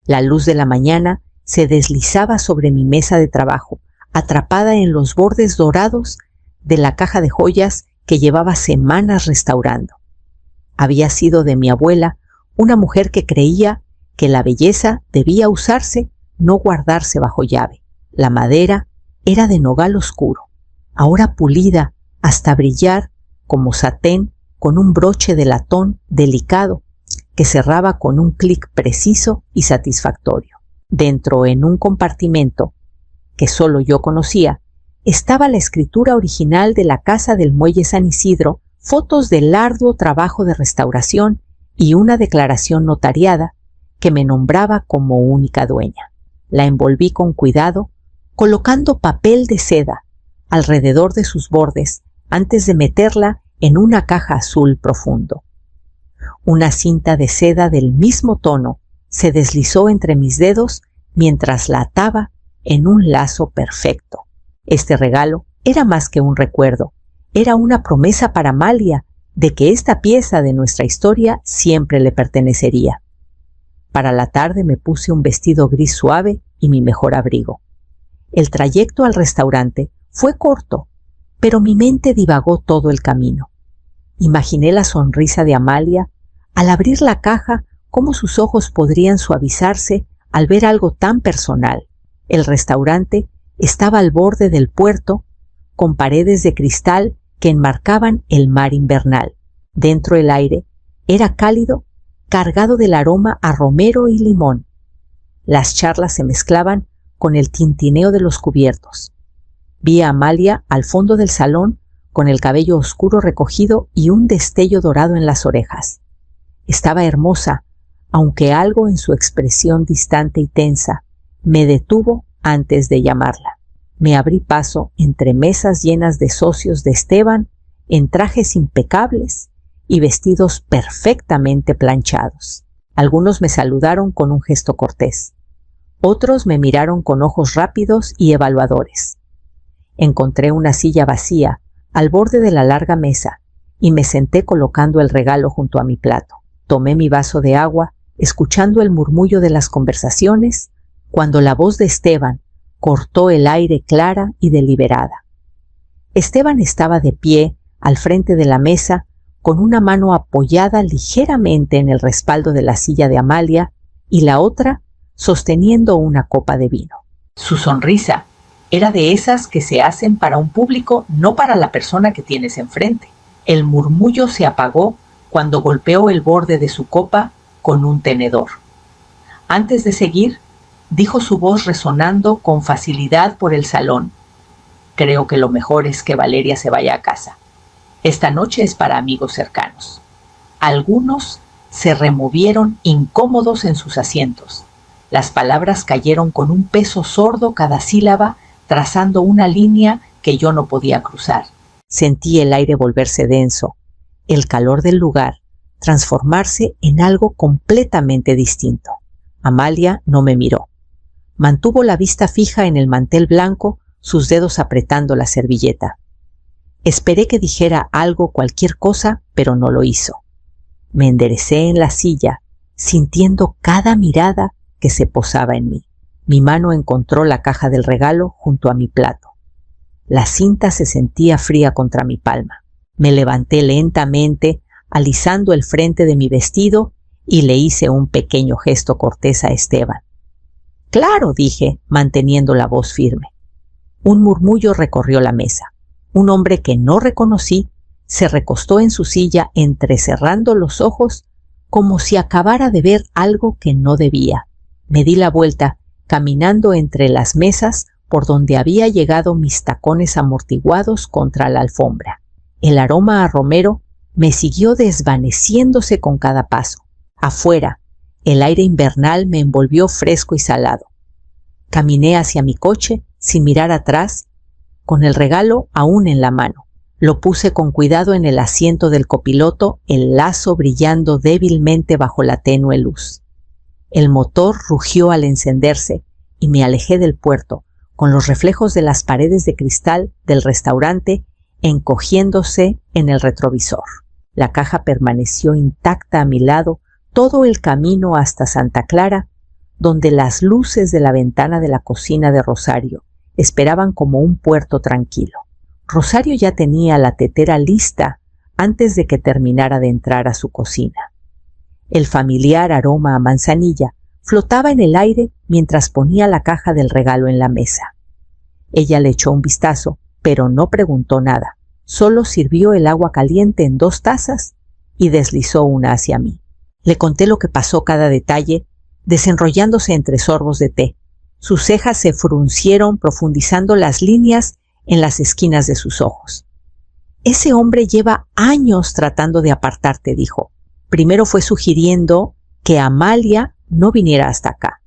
La luz de la mañana se deslizaba sobre mi mesa de trabajo, atrapada en los bordes dorados de la caja de joyas que llevaba semanas restaurando. Había sido de mi abuela, una mujer que creía que la belleza debía usarse, no guardarse bajo llave. La madera era de nogal oscuro, ahora pulida hasta brillar como satén con un broche de latón delicado que cerraba con un clic preciso y satisfactorio. Dentro, en un compartimento que solo yo conocía, estaba la escritura original de la Casa del Muelle San Isidro, fotos del arduo trabajo de restauración y una declaración notariada que me nombraba como única dueña. La envolví con cuidado, colocando papel de seda alrededor de sus bordes antes de meterla en una caja azul profundo. Una cinta de seda del mismo tono se deslizó entre mis dedos mientras la ataba en un lazo perfecto. Este regalo era más que un recuerdo, era una promesa para Amalia de que esta pieza de nuestra historia siempre le pertenecería. Para la tarde me puse un vestido gris suave y mi mejor abrigo. El trayecto al restaurante fue corto, pero mi mente divagó todo el camino. Imaginé la sonrisa de Amalia al abrir la caja, cómo sus ojos podrían suavizarse al ver algo tan personal. El restaurante estaba al borde del puerto, con paredes de cristal que enmarcaban el mar invernal. Dentro el aire era cálido, cargado del aroma a romero y limón. Las charlas se mezclaban con el tintineo de los cubiertos. Vi a Amalia al fondo del salón con el cabello oscuro recogido y un destello dorado en las orejas. Estaba hermosa, aunque algo en su expresión distante y tensa me detuvo antes de llamarla. Me abrí paso entre mesas llenas de socios de Esteban en trajes impecables y vestidos perfectamente planchados. Algunos me saludaron con un gesto cortés. Otros me miraron con ojos rápidos y evaluadores. Encontré una silla vacía al borde de la larga mesa y me senté colocando el regalo junto a mi plato. Tomé mi vaso de agua, escuchando el murmullo de las conversaciones, cuando la voz de Esteban cortó el aire clara y deliberada. Esteban estaba de pie al frente de la mesa, con una mano apoyada ligeramente en el respaldo de la silla de Amalia y la otra sosteniendo una copa de vino. Su sonrisa era de esas que se hacen para un público, no para la persona que tienes enfrente. El murmullo se apagó cuando golpeó el borde de su copa con un tenedor. Antes de seguir, dijo su voz resonando con facilidad por el salón: creo que lo mejor es que Valeria se vaya a casa. Esta noche es para amigos cercanos. Algunos se removieron incómodos en sus asientos. Las palabras cayeron con un peso sordo cada sílaba, trazando una línea que yo no podía cruzar. Sentí el aire volverse denso, el calor del lugar transformarse en algo completamente distinto. Amalia no me miró. Mantuvo la vista fija en el mantel blanco, sus dedos apretando la servilleta. Esperé que dijera algo, cualquier cosa, pero no lo hizo. Me enderecé en la silla, sintiendo cada mirada que se posaba en mí. Mi mano encontró la caja del regalo junto a mi plato. La cinta se sentía fría contra mi palma. Me levanté lentamente, alisando el frente de mi vestido, y le hice un pequeño gesto cortés a Esteban. «Claro», dije, manteniendo la voz firme. Un murmullo recorrió la mesa. Un hombre que no reconocí se recostó en su silla entrecerrando los ojos como si acabara de ver algo que no debía. Me di la vuelta, caminando entre las mesas por donde había llegado mis tacones amortiguados contra la alfombra. El aroma a romero me siguió desvaneciéndose con cada paso. Afuera, el aire invernal me envolvió fresco y salado. Caminé hacia mi coche sin mirar atrás, con el regalo aún en la mano. Lo puse con cuidado en el asiento del copiloto, el lazo brillando débilmente bajo la tenue luz. El motor rugió al encenderse y me alejé del puerto, con los reflejos de las paredes de cristal del restaurante encogiéndose en el retrovisor. La caja permaneció intacta a mi lado todo el camino hasta Santa Clara, donde las luces de la ventana de la cocina de Rosario esperaban como un puerto tranquilo. Rosario ya tenía la tetera lista antes de que terminara de entrar a su cocina. El familiar aroma a manzanilla flotaba en el aire mientras ponía la caja del regalo en la mesa. Ella le echó un vistazo, pero no preguntó nada. Solo sirvió el agua caliente en 2 tazas y deslizó una hacia mí. Le conté lo que pasó cada detalle, desenrollándose entre sorbos de té. Sus cejas se fruncieron, profundizando las líneas en las esquinas de sus ojos. Ese hombre lleva años tratando de apartarte, dijo. Primero fue sugiriendo que Amalia no viniera hasta acá.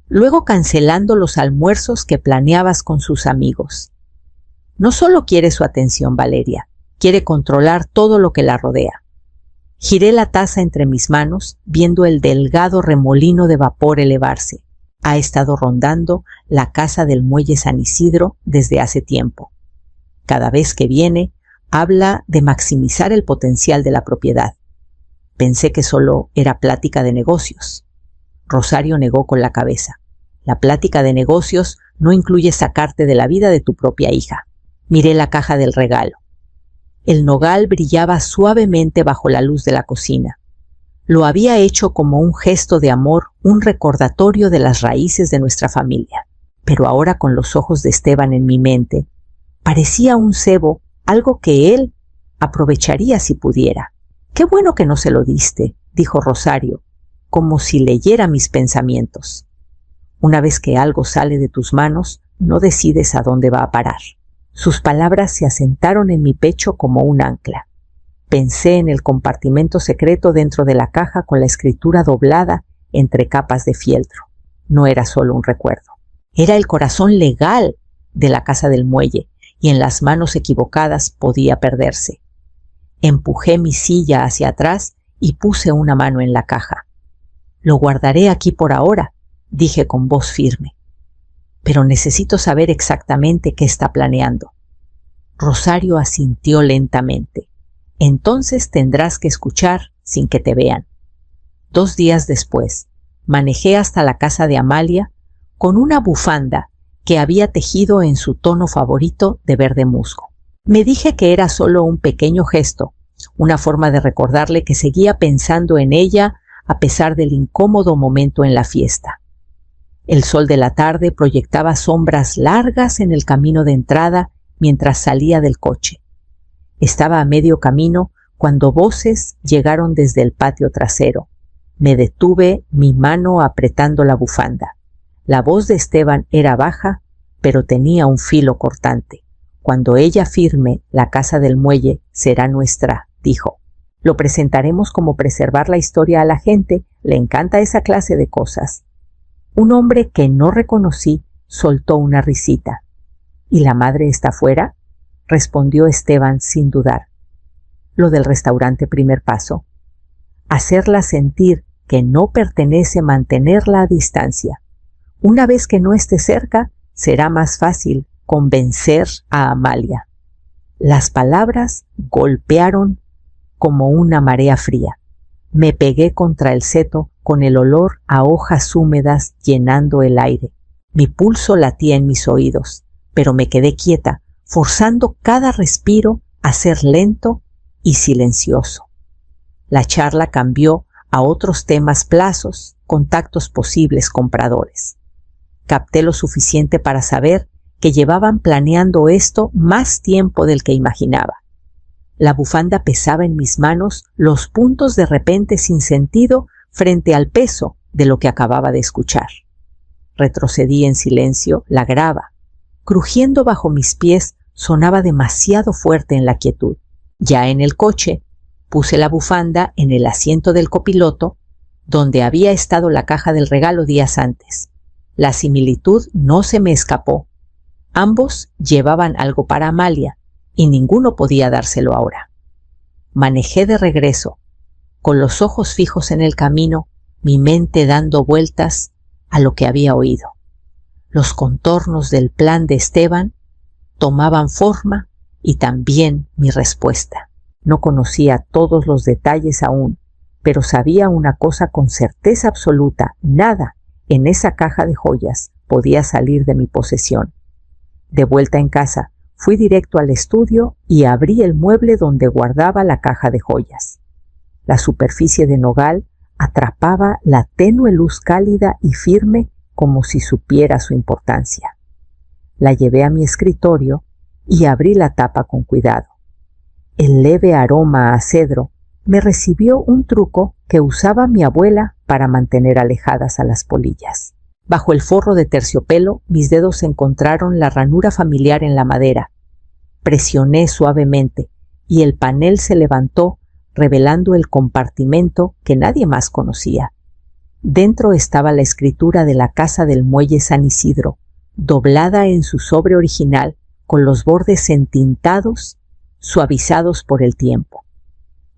Luego cancelando los almuerzos que planeabas con sus amigos. No solo quiere su atención, Valeria, quiere controlar todo lo que la rodea. Giré la taza entre mis manos, viendo el delgado remolino de vapor elevarse. Ha estado rondando la casa del muelle San Isidro desde hace tiempo. Cada vez que viene, habla de maximizar el potencial de la propiedad. Pensé que solo era plática de negocios. Rosario negó con la cabeza. La plática de negocios no incluye sacarte de la vida de tu propia hija. Miré la caja del regalo. El nogal brillaba suavemente bajo la luz de la cocina. Lo había hecho como un gesto de amor, un recordatorio de las raíces de nuestra familia. Pero ahora, con los ojos de Esteban en mi mente, parecía un cebo, algo que él aprovecharía si pudiera. «Qué bueno que no se lo diste», dijo Rosario, como si leyera mis pensamientos. Una vez que algo sale de tus manos, no decides a dónde va a parar. Sus palabras se asentaron en mi pecho como un ancla. Pensé en el compartimento secreto dentro de la caja con la escritura doblada entre capas de fieltro. No era solo un recuerdo. Era el corazón legal de la casa del muelle, y en las manos equivocadas podía perderse. Empujé mi silla hacia atrás y puse una mano en la caja. «Lo guardaré aquí por ahora», dije con voz firme. «Pero necesito saber exactamente qué está planeando». Rosario asintió lentamente. «Entonces tendrás que escuchar sin que te vean». 2 días después, manejé hasta la casa de Amalia con una bufanda que había tejido en su tono favorito de verde musgo. Me dije que era solo un pequeño gesto, una forma de recordarle que seguía pensando en ella a pesar del incómodo momento en la fiesta. El sol de la tarde proyectaba sombras largas en el camino de entrada mientras salía del coche. Estaba a medio camino cuando voces llegaron desde el patio trasero. Me detuve, mi mano apretando la bufanda. La voz de Esteban era baja, pero tenía un filo cortante. «Cuando ella firme, la casa del muelle será nuestra», dijo. «Lo presentaremos como preservar la historia a la gente. Le encanta esa clase de cosas». Un hombre que no reconocí soltó una risita. «¿Y la madre está fuera?», respondió Esteban sin dudar. Lo del restaurante Primer Paso. Hacerla sentir que no pertenece, mantenerla a distancia. Una vez que no esté cerca, será más fácil convencer a Amalia. Las palabras golpearon como una marea fría. Me pegué contra el seto con el olor a hojas húmedas llenando el aire. Mi pulso latía en mis oídos, pero me quedé quieta, forzando cada respiro a ser lento y silencioso. La charla cambió a otros temas, plazos, contactos posibles compradores. Capté lo suficiente para saber que llevaban planeando esto más tiempo del que imaginaba. La bufanda pesaba en mis manos, los puntos de repente sin sentido frente al peso de lo que acababa de escuchar. Retrocedí en silencio, la grava, crujiendo bajo mis pies, sonaba demasiado fuerte en la quietud. Ya en el coche, puse la bufanda en el asiento del copiloto, donde había estado la caja del regalo días antes. La similitud no se me escapó. Ambos llevaban algo para Amalia, y ninguno podía dárselo ahora. Manejé de regreso, con los ojos fijos en el camino, mi mente dando vueltas a lo que había oído. Los contornos del plan de Esteban tomaban forma y también mi respuesta. No conocía todos los detalles aún, pero sabía una cosa con certeza absoluta: nada en esa caja de joyas podía salir de mi posesión. De vuelta en casa, fui directo al estudio y abrí el mueble donde guardaba la caja de joyas. La superficie de nogal atrapaba la tenue luz cálida y firme como si supiera su importancia. La llevé a mi escritorio y abrí la tapa con cuidado. El leve aroma a cedro me recibió un truco que usaba mi abuela para mantener alejadas a las polillas. Bajo el forro de terciopelo, mis dedos encontraron la ranura familiar en la madera. Presioné suavemente y el panel se levantó, revelando el compartimento que nadie más conocía. Dentro estaba la escritura de la casa del muelle San Isidro, doblada en su sobre original, con los bordes entintados, suavizados por el tiempo.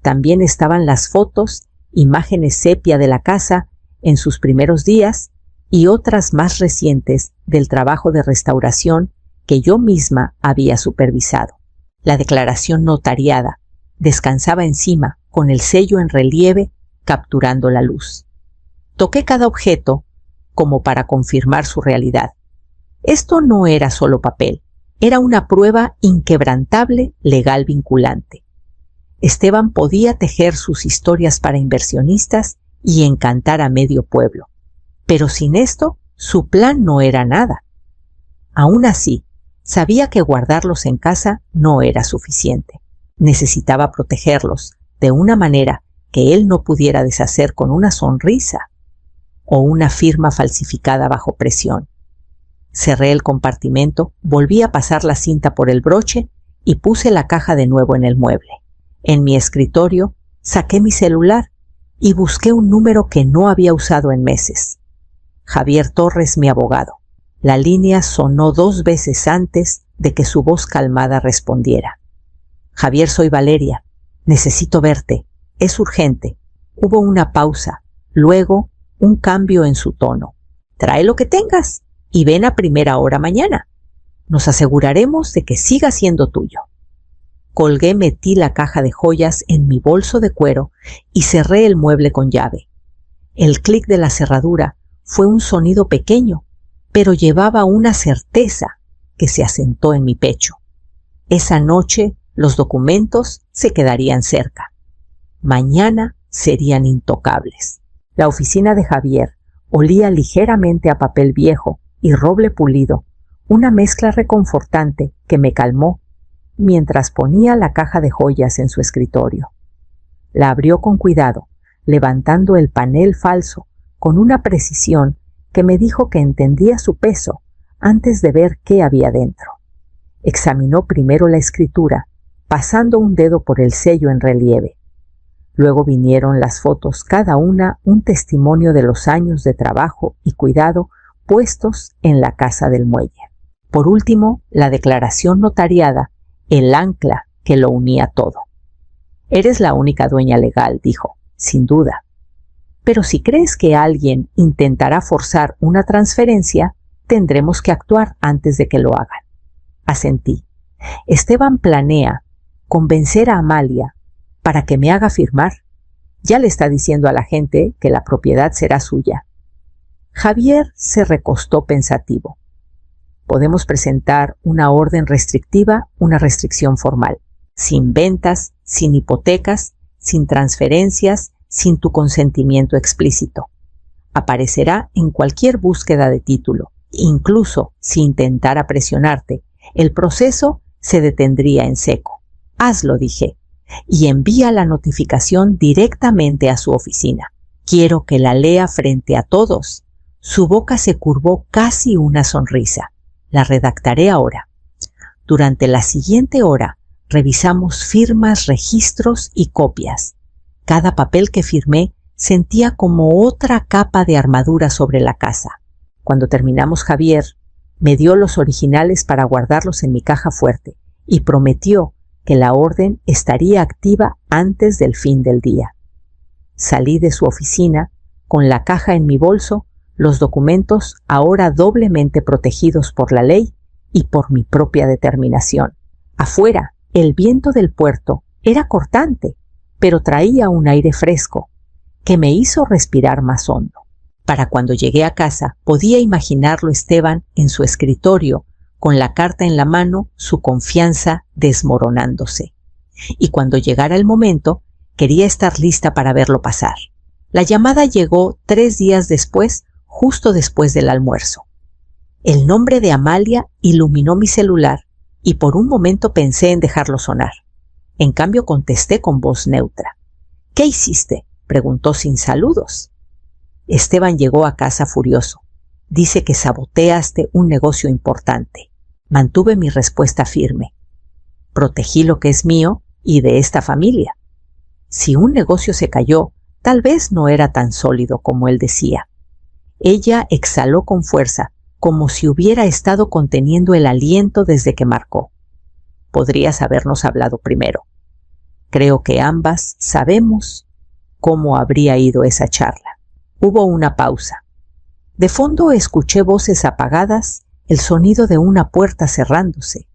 También estaban las fotos, imágenes sepia de la casa en sus primeros días y otras más recientes del trabajo de restauración que yo misma había supervisado. La declaración notariada descansaba encima con el sello en relieve capturando la luz. Toqué cada objeto como para confirmar su realidad. Esto no era solo papel, era una prueba inquebrantable legal vinculante. Esteban podía tejer sus historias para inversionistas y encantar a medio pueblo, pero sin esto su plan no era nada. Aún así, sabía que guardarlos en casa no era suficiente. Necesitaba protegerlos de una manera que él no pudiera deshacer con una sonrisa o una firma falsificada bajo presión. Cerré el compartimento, volví a pasar la cinta por el broche y puse la caja de nuevo en el mueble. En mi escritorio saqué mi celular y busqué un número que no había usado en meses. Javier Torres, mi abogado. La línea sonó 2 veces antes de que su voz calmada respondiera. Javier, soy Valeria. Necesito verte. Es urgente. Hubo una pausa, luego un cambio en su tono. Trae lo que tengas y ven a primera hora mañana. Nos aseguraremos de que siga siendo tuyo. Colgué, metí la caja de joyas en mi bolso de cuero y cerré el mueble con llave. El clic de la cerradura fue un sonido pequeño, pero llevaba una certeza que se asentó en mi pecho. Esa noche los documentos se quedarían cerca. Mañana serían intocables. La oficina de Javier olía ligeramente a papel viejo y roble pulido, una mezcla reconfortante que me calmó mientras ponía la caja de joyas en su escritorio. La abrió con cuidado, levantando el panel falso con una precisión que me dijo que entendía su peso antes de ver qué había dentro. Examinó primero la escritura, pasando un dedo por el sello en relieve. Luego vinieron las fotos, cada una un testimonio de los años de trabajo y cuidado puestos en la casa del muelle. Por último, la declaración notariada, el ancla que lo unía todo. Eres la única dueña legal, dijo, sin duda. Pero si crees que alguien intentará forzar una transferencia, tendremos que actuar antes de que lo hagan. Asentí. Esteban planea convencer a Amalia para que me haga firmar. Ya le está diciendo a la gente que la propiedad será suya. Javier se recostó pensativo. Podemos presentar una orden restrictiva, una restricción formal, sin ventas, sin hipotecas, sin transferencias, sin tu consentimiento explícito. Aparecerá en cualquier búsqueda de título, incluso si intentara presionarte. El proceso se detendría en seco. Hazlo, dije, y envía la notificación directamente a su oficina. Quiero que la lea frente a todos. Su boca se curvó casi una sonrisa. La redactaré ahora. Durante la siguiente hora revisamos firmas, registros y copias. Cada papel que firmé sentía como otra capa de armadura sobre la casa. Cuando terminamos, Javier me dio los originales para guardarlos en mi caja fuerte y prometió que la orden estaría activa antes del fin del día. Salí de su oficina con la caja en mi bolso, los documentos ahora doblemente protegidos por la ley y por mi propia determinación. Afuera, el viento del puerto era cortante, pero traía un aire fresco que me hizo respirar más hondo. Para cuando llegué a casa, podía imaginarlo Esteban en su escritorio, con la carta en la mano, su confianza desmoronándose. Y cuando llegara el momento, quería estar lista para verlo pasar. La llamada llegó 3 días después, justo después del almuerzo. El nombre de Amalia iluminó mi celular y por un momento pensé en dejarlo sonar. En cambio contesté con voz neutra. «¿Qué hiciste?», preguntó sin saludos. Esteban llegó a casa furioso. «Dice que saboteaste un negocio importante». Mantuve mi respuesta firme. Protegí lo que es mío y de esta familia. Si un negocio se cayó, tal vez no era tan sólido como él decía. Ella exhaló con fuerza, como si hubiera estado conteniendo el aliento desde que marcó. Podrías habernos hablado primero. Creo que ambas sabemos cómo habría ido esa charla. Hubo una pausa. De fondo escuché voces apagadas, el sonido de una puerta cerrándose.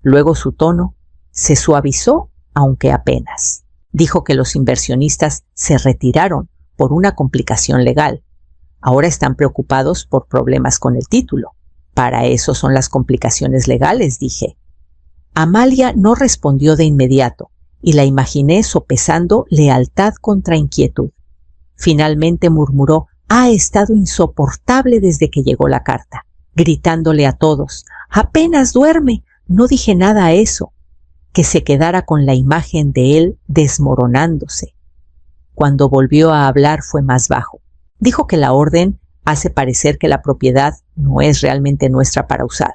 Luego su tono se suavizó, aunque apenas. Dijo que los inversionistas se retiraron por una complicación legal. Ahora están preocupados por problemas con el título. Para eso son las complicaciones legales, dije. Amalia no respondió de inmediato y la imaginé sopesando lealtad contra inquietud. Finalmente murmuró: «Ha estado insoportable desde que llegó la carta», gritándole a todos: «Apenas duerme, no dije nada a eso», que se quedara con la imagen de él desmoronándose. Cuando volvió a hablar fue más bajo. Dijo que la orden hace parecer que la propiedad no es realmente nuestra para usar,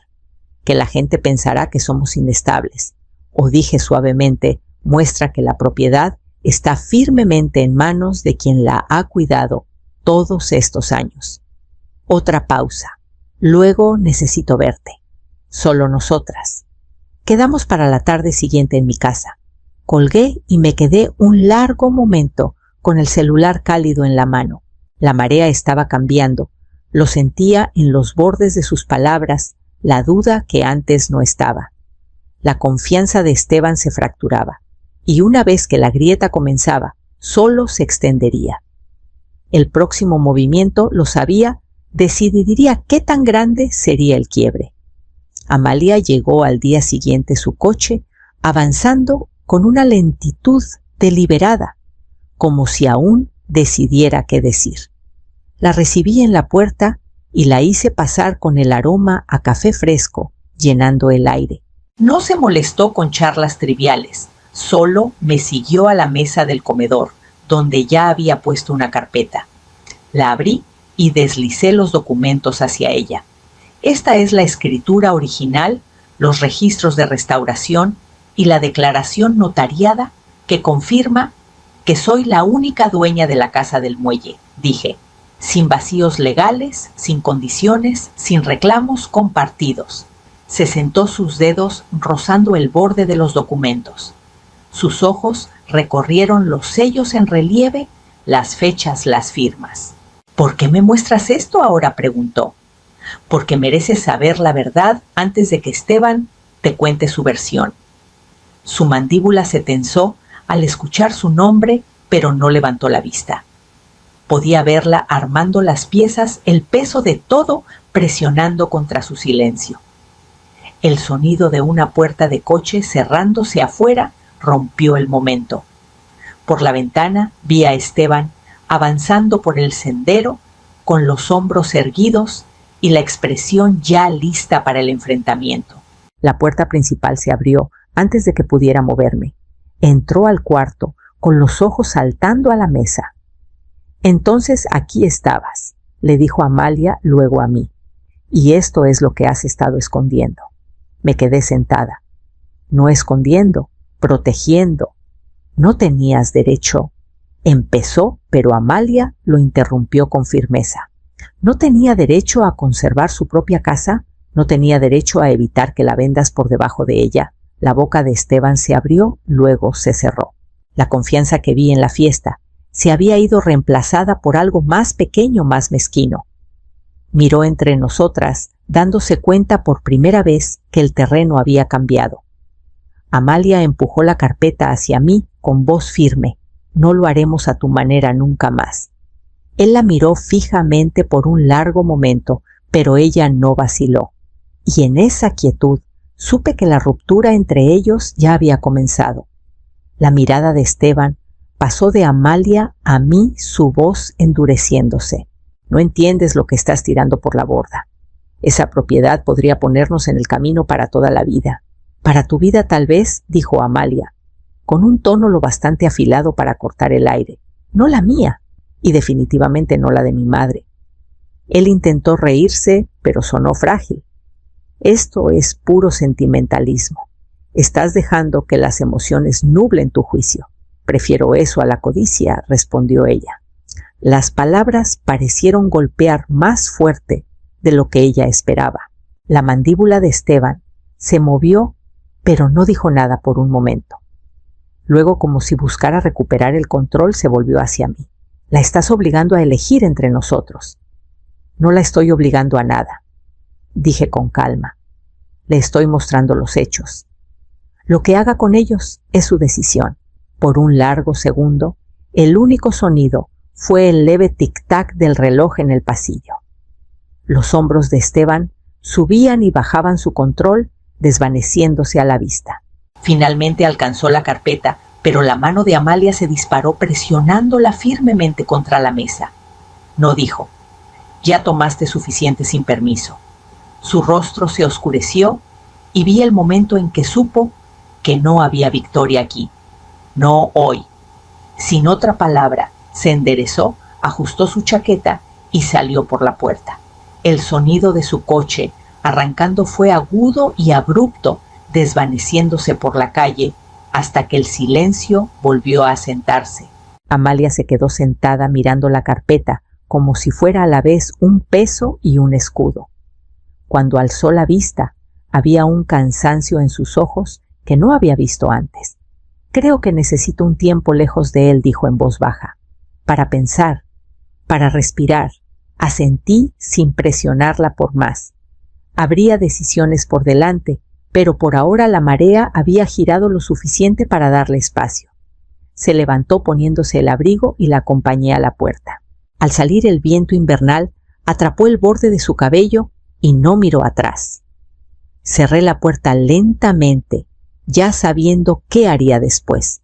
que la gente pensará que somos inestables. O dije suavemente, muestra que la propiedad está firmemente en manos de quien la ha cuidado todos estos años. Otra pausa. Luego necesito verte. Solo nosotras. Quedamos para la tarde siguiente en mi casa. Colgué y me quedé un largo momento con el celular cálido en la mano. La marea estaba cambiando. Lo sentía en los bordes de sus palabras, la duda que antes no estaba. La confianza de Esteban se fracturaba, y una vez que la grieta comenzaba, solo se extendería. El próximo movimiento, lo sabía, decidiría qué tan grande sería el quiebre. Amalia llegó al día siguiente su coche, avanzando con una lentitud deliberada, como si aún decidiera qué decir. La recibí en la puerta y la hice pasar con el aroma a café fresco, llenando el aire. No se molestó con charlas triviales, solo me siguió a la mesa del comedor, donde ya había puesto una carpeta. La abrí y deslicé los documentos hacia ella. Esta es la escritura original, los registros de restauración y la declaración notariada que confirma que soy la única dueña de la casa del muelle, dije, sin vacíos legales, sin condiciones, sin reclamos compartidos. Se sentó sus dedos rozando el borde de los documentos. Sus ojos recorrieron los sellos en relieve, las fechas, las firmas. «¿Por qué me muestras esto ahora?», preguntó. «Porque mereces saber la verdad antes de que Esteban te cuente su versión». Su mandíbula se tensó al escuchar su nombre, pero no levantó la vista. Podía verla armando las piezas, el peso de todo presionando contra su silencio. El sonido de una puerta de coche cerrándose afuera rompió el momento. Por la ventana vi a Esteban avanzando por el sendero con los hombros erguidos y la expresión ya lista para el enfrentamiento. La puerta principal se abrió antes de que pudiera moverme. Entró al cuarto con los ojos saltando a la mesa. «Entonces aquí estabas», le dijo Amalia luego a mí, «y esto es lo que has estado escondiendo». Me quedé sentada. No escondiendo, protegiendo. No tenías derecho. Empezó, pero Amalia lo interrumpió con firmeza. ¿No tenía derecho a conservar su propia casa? ¿No tenía derecho a evitar que la vendas por debajo de ella? La boca de Esteban se abrió, luego se cerró. La confianza que vi en la fiesta se había ido reemplazada por algo más pequeño, más mezquino. Miró entre nosotras, dándose cuenta por primera vez que el terreno había cambiado. Amalia empujó la carpeta hacia mí con voz firme. «No lo haremos a tu manera nunca más». Él la miró fijamente por un largo momento, pero ella no vaciló. Y en esa quietud supe que la ruptura entre ellos ya había comenzado. La mirada de Esteban pasó de Amalia a mí, su voz endureciéndose. No entiendes lo que estás tirando por la borda. Esa propiedad podría ponernos en el camino para toda la vida. Para tu vida tal vez, dijo Amalia, con un tono lo bastante afilado para cortar el aire. No la mía, y definitivamente no la de mi madre. Él intentó reírse, pero sonó frágil. Esto es puro sentimentalismo. Estás dejando que las emociones nublen tu juicio. Prefiero eso a la codicia, respondió ella. Las palabras parecieron golpear más fuerte de lo que ella esperaba. La mandíbula de Esteban se movió, pero no dijo nada por un momento. Luego, como si buscara recuperar el control, se volvió hacia mí. La estás obligando a elegir entre nosotros. No la estoy obligando a nada, dije con calma. Le estoy mostrando los hechos. Lo que haga con ellos es su decisión. Por un largo segundo, el único sonido fue el leve tic-tac del reloj en el pasillo. Los hombros de Esteban subían y bajaban su control, desvaneciéndose a la vista. Finalmente alcanzó la carpeta, pero la mano de Amalia se disparó presionándola firmemente contra la mesa. No dijo. Ya tomaste suficiente sin permiso. Su rostro se oscureció y vi el momento en que supo que no había victoria aquí. No hoy. Sin otra palabra, se enderezó, ajustó su chaqueta y salió por la puerta. El sonido de su coche arrancando fue agudo y abrupto, desvaneciéndose por la calle hasta que el silencio volvió a asentarse. Amalia se quedó sentada mirando la carpeta como si fuera a la vez un peso y un escudo. Cuando alzó la vista, había un cansancio en sus ojos que no había visto antes. Creo que necesito un tiempo lejos de él, dijo en voz baja, para pensar, para respirar. Asentí sin presionarla por más. Habría decisiones por delante, pero por ahora la marea había girado lo suficiente para darle espacio. Se levantó poniéndose el abrigo y la acompañé a la puerta. Al salir el viento invernal atrapó el borde de su cabello y no miró atrás. Cerré la puerta lentamente, ya sabiendo qué haría después.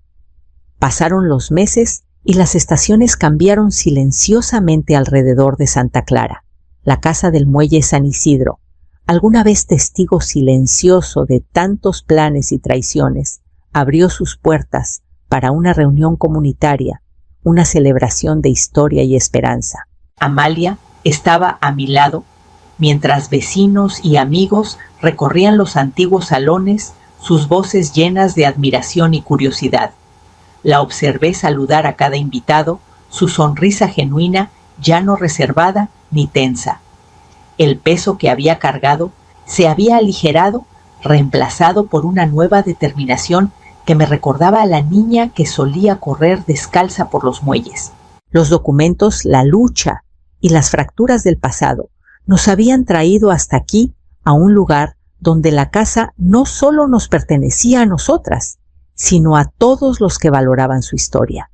Pasaron los meses y las estaciones cambiaron silenciosamente alrededor de Santa Clara, la casa del muelle San Isidro, alguna vez testigo silencioso de tantos planes y traiciones, abrió sus puertas para una reunión comunitaria, una celebración de historia y esperanza. Amalia estaba a mi lado, mientras vecinos y amigos recorrían los antiguos salones, sus voces llenas de admiración y curiosidad. La observé saludar a cada invitado, su sonrisa genuina, ya no reservada ni tensa. El peso que había cargado se había aligerado, reemplazado por una nueva determinación que me recordaba a la niña que solía correr descalza por los muelles. Los documentos, la lucha y las fracturas del pasado nos habían traído hasta aquí, a un lugar donde la casa no solo nos pertenecía a nosotras, sino a todos los que valoraban su historia.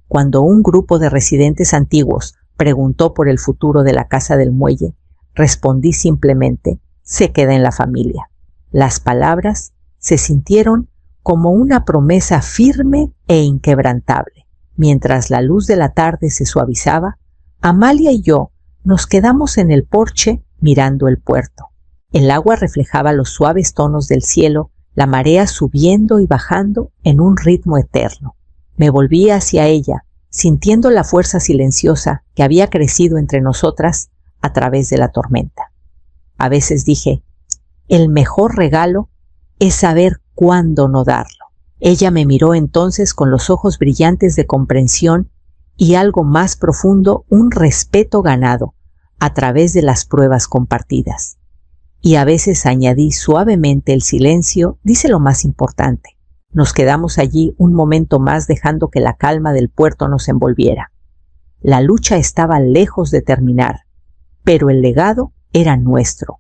Cuando un grupo de residentes antiguos preguntó por el futuro de la casa del muelle, respondí simplemente, se queda en la familia. Las palabras se sintieron como una promesa firme e inquebrantable. Mientras la luz de la tarde se suavizaba, Amalia y yo nos quedamos en el porche mirando el puerto. El agua reflejaba los suaves tonos del cielo, la marea subiendo y bajando en un ritmo eterno. Me volví hacia ella, sintiendo la fuerza silenciosa que había crecido entre nosotras a través de la tormenta. A veces dije, el mejor regalo es saber cuándo no darlo. Ella me miró entonces con los ojos brillantes de comprensión y algo más profundo, un respeto ganado a través de las pruebas compartidas. Y a veces añadí suavemente, el silencio dice lo más importante. Nos quedamos allí un momento más dejando que la calma del puerto nos envolviera. La lucha estaba lejos de terminar, pero el legado era nuestro,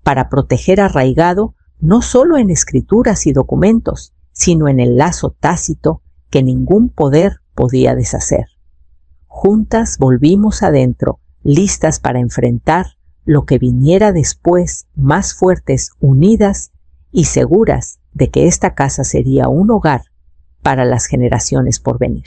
para proteger arraigado no solo en escrituras y documentos, sino en el lazo tácito que ningún poder podía deshacer. Juntas volvimos adentro, listas para enfrentar lo que viniera después, más fuertes, unidas y seguras de que esta casa sería un hogar para las generaciones por venir.